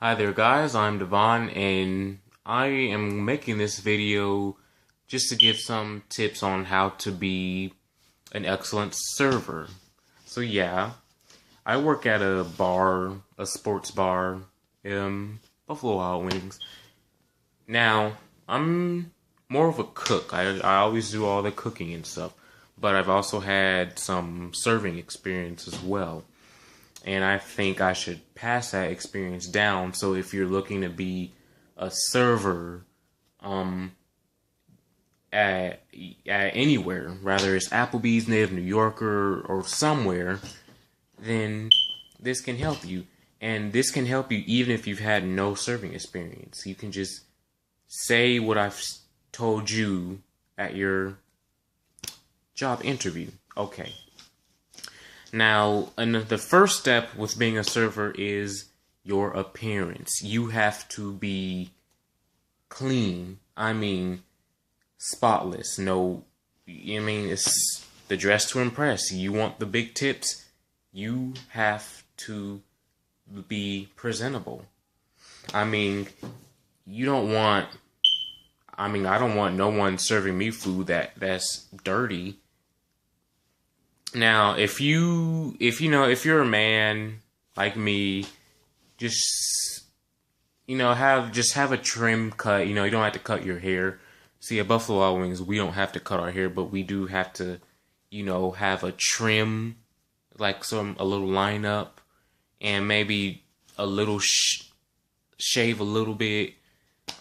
Hi there guys, I'm Devon and I am making this video just to give some tips on how to be an excellent server. So yeah, I work at a bar, a sports bar, Buffalo Wild Wings. Now, I'm more of a cook. I always do all the cooking and stuff, but I've also had some serving experience as well. And I think I should pass that experience down. So if you're looking to be a server um, at anywhere, rather it's Applebee's, Native New Yorker, or somewhere, then this can help you. And this can help you even if you've had no serving experience. You can just say what I've told you at your job interview. Okay. Now, and the first step with being a server is your appearance. You have to be clean. I mean, spotless. No, it's the dress to impress. You want the big tips. You have to be presentable. I mean, you don't want, I don't want no one serving me food that's dirty. Now, if you're a man like me, just have a trim cut. You don't have to cut your hair. See, at Buffalo Wild Wings, we don't have to cut our hair, but we do have to, have a trim, like a little lineup, and maybe a little shave a little bit,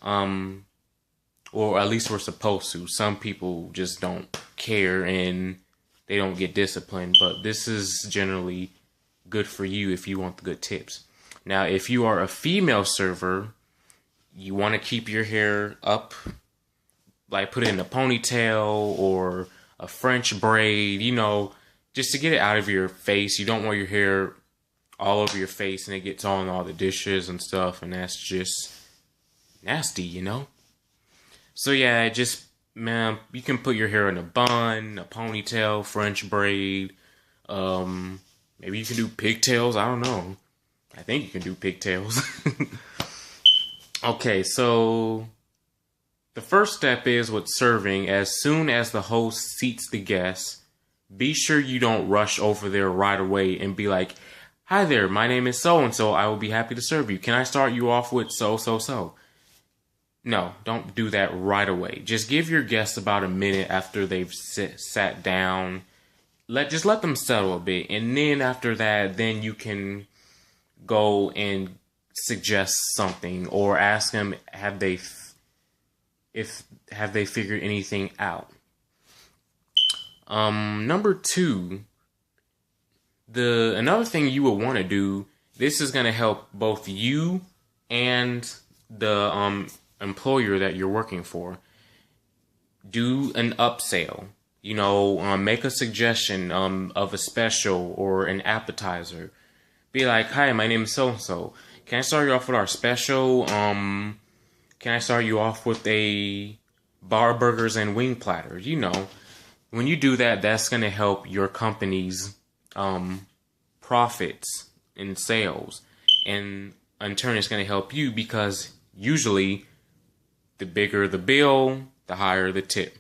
or at least we're supposed to. Some people just don't care and they don't get disciplined, but this is generally good for you if you want the good tips. Now, if you are a female server, you want to keep your hair up, like put it in a ponytail or a French braid, just to get it out of your face. You don't want your hair all over your face and it gets on all the dishes and stuff, and that's just nasty. So yeah, man, you can put your hair in a bun, a ponytail, French braid. Maybe you can do pigtails. I don't know. I think you can do pigtails. Okay, so the first step is with serving. As soon as the host seats the guests, be sure you don't rush over there right away and be like, "Hi there, my name is so-and-so. I will be happy to serve you. Can I start you off with so?" No, don't do that right away. Just give your guests about a minute after they've sat down. Just let them settle a bit, and then after that, then you can go and suggest something or ask them have they figured anything out. Number two, another thing you would want to do. This is going to help both you and the employer that you're working for. Do an upsell. Make a suggestion of a special or an appetizer. Be like, "Hi, my name is so-and-so. Can I start you off with our special? Can I start you off with a bar burgers and wing platter?" When you do that, that's going to help your company's profits and sales. And in turn, it's going to help you because usually the bigger the bill, the higher the tip.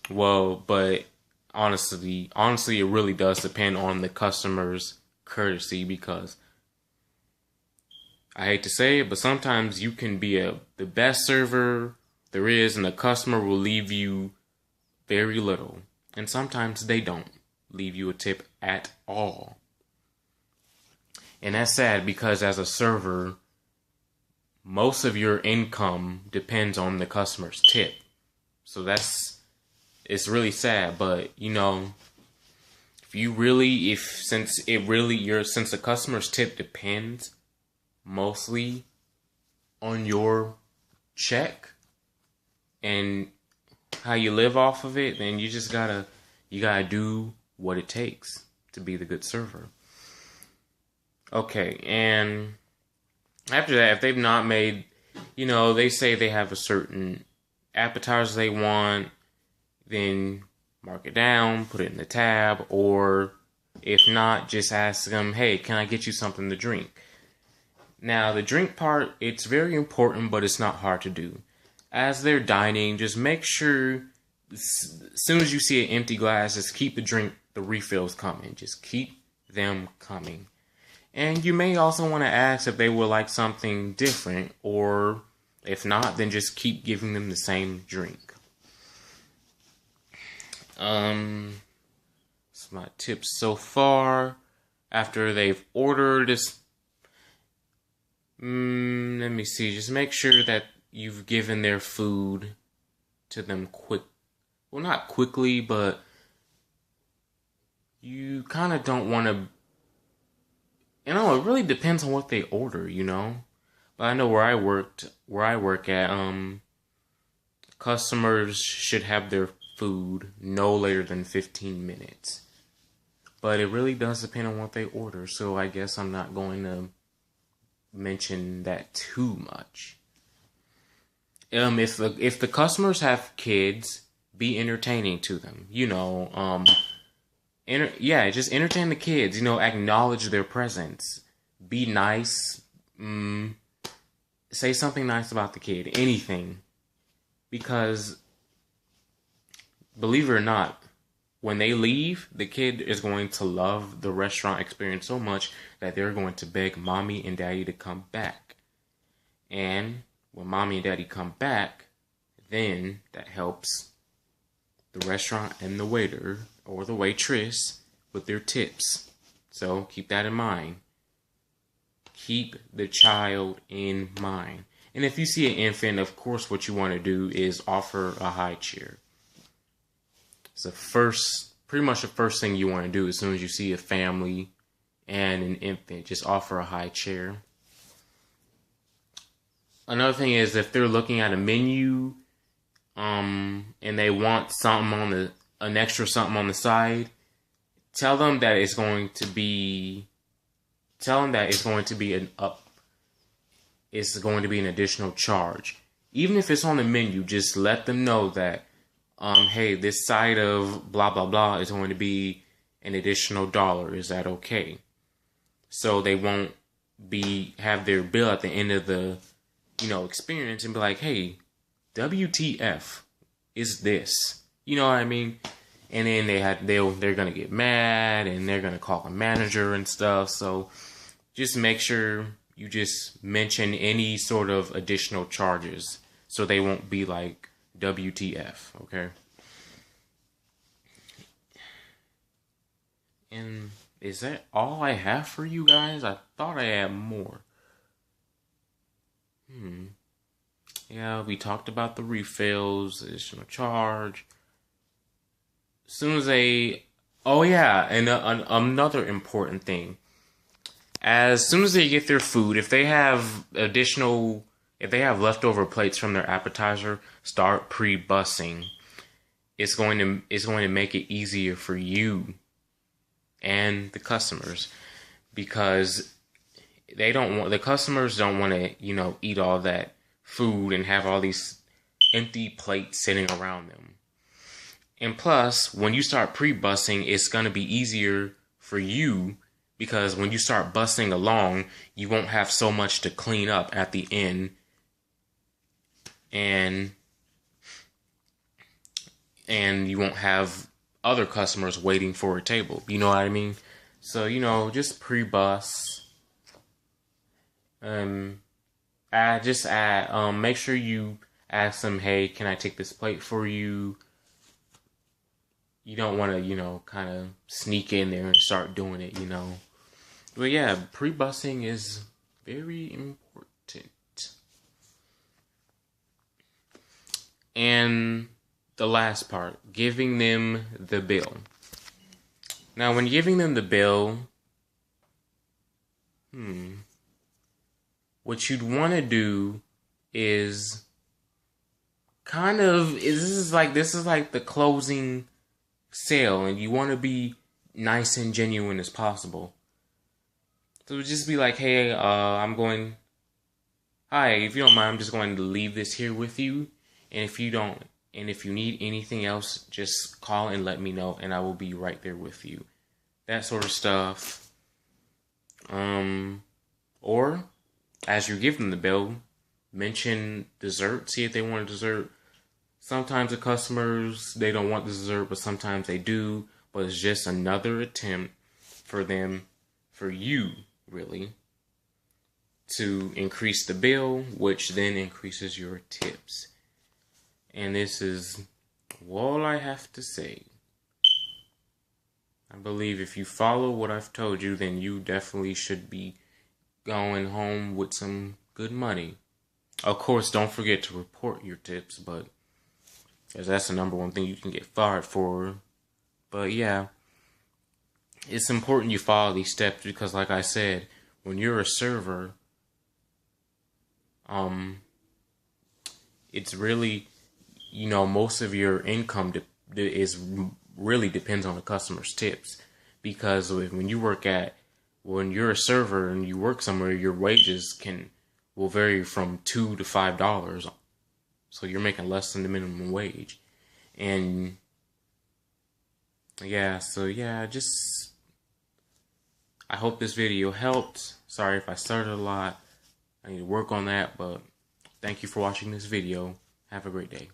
Well, but honestly, it really does depend on the customer's courtesy, because I hate to say it, but sometimes you can be the best server there is, and the customer will leave you very little. And sometimes they don't leave you a tip at all. And that's sad, because as a server, most of your income depends on the customer's tip. So it's really sad, but since the customer's tip depends mostly on your check and how you live off of it, then you gotta do what it takes to be the good server. Okay, and after that, if they've not made, they say they have a certain appetizer they want, then mark it down, put it in the tab, or if not, just ask them, "Hey, can I get you something to drink?" Now, the drink part, it's very important, but it's not hard to do. As they're dining, just make sure, as soon as you see an empty glass, just keep the refills coming. Just keep them coming. And you may also want to ask if they would like something different, or if not, then just keep giving them the same drink. That's my tips so far. After they've ordered this, let me see. Just make sure that you've given their food to them quick. Well, not quickly, but you kind of don't want to. It really depends on what they order, But I know where I work at, customers should have their food no later than 15 minutes. But it really does depend on what they order, so I guess I'm not going to mention that too much. If the customers have kids, be entertaining to them. Just entertain the kids. Acknowledge their presence. Be nice. Say something nice about the kid. Anything. Because, believe it or not, when they leave, the kid is going to love the restaurant experience so much that they're going to beg mommy and daddy to come back. And when mommy and daddy come back, then that helps the restaurant and the waiter or the waitress with their tips. So keep that in mind. Keep the child in mind. And if you see an infant, of course, what you want to do is offer a high chair. It's pretty much the first thing you want to do as soon as you see a family and an infant. Just offer a high chair. Another thing is if they're looking at a menu, and they want an extra something on the side, tell them that it's going to be it's going to be an additional charge. Even if it's on the menu, just let them know that, hey, this side of blah, blah, blah is going to be an additional $1. Is that okay? So they won't have their bill at the end of the, experience and be like, hey, WTF is this? You know what I mean? And then they're gonna get mad and they're gonna call the manager and stuff. So just make sure you just mention any sort of additional charges so they won't be like WTF, okay? And is that all I have for you guys? I thought I had more. Yeah, we talked about the refills, additional charge. As soon as and another important thing. As soon as they get their food, if they have leftover plates from their appetizer, start pre-bussing. It's going to make it easier for you and the customers, because the customers don't want to, eat all that food and have all these empty plates sitting around them. And plus, when you start pre-bussing, it's going to be easier for you, because when you start bussing along, you won't have so much to clean up at the end. And you won't have other customers waiting for a table. You know what I mean? So, just pre-bus. Make sure you ask them, hey, can I take this plate for you? You don't want to, kind of sneak in there and start doing it, But yeah, pre-busing is very important. And the last part, giving them the bill. Now, when giving them the bill, what you'd want to do is this is like the closing sale, and you want to be nice and genuine as possible. So just be like, hey, hi, if you don't mind, I'm just going to leave this here with you. And if you need anything else, just call and let me know, and I will be right there with you. That sort of stuff. Or as you give them the bill, mention dessert. See if they want a dessert. Sometimes the customers, they don't want the dessert, but sometimes they do. But it's just another attempt for them, for you, really, to increase the bill, which then increases your tips. And this is all I have to say. I believe if you follow what I've told you, then you definitely should be going home with some good money. Of course, don't forget to report your tips, but because that's the number one thing you can get fired for. But yeah, it's important you follow these steps because, like I said, when you're a server, it's really, most of your income is really depends on the customer's tips. Because when you're a server and you work somewhere, your wages will vary from $2 to $5. So you're making less than the minimum wage. And yeah, I hope this video helped. Sorry if I started a lot. I need to work on that, but thank you for watching this video. Have a great day.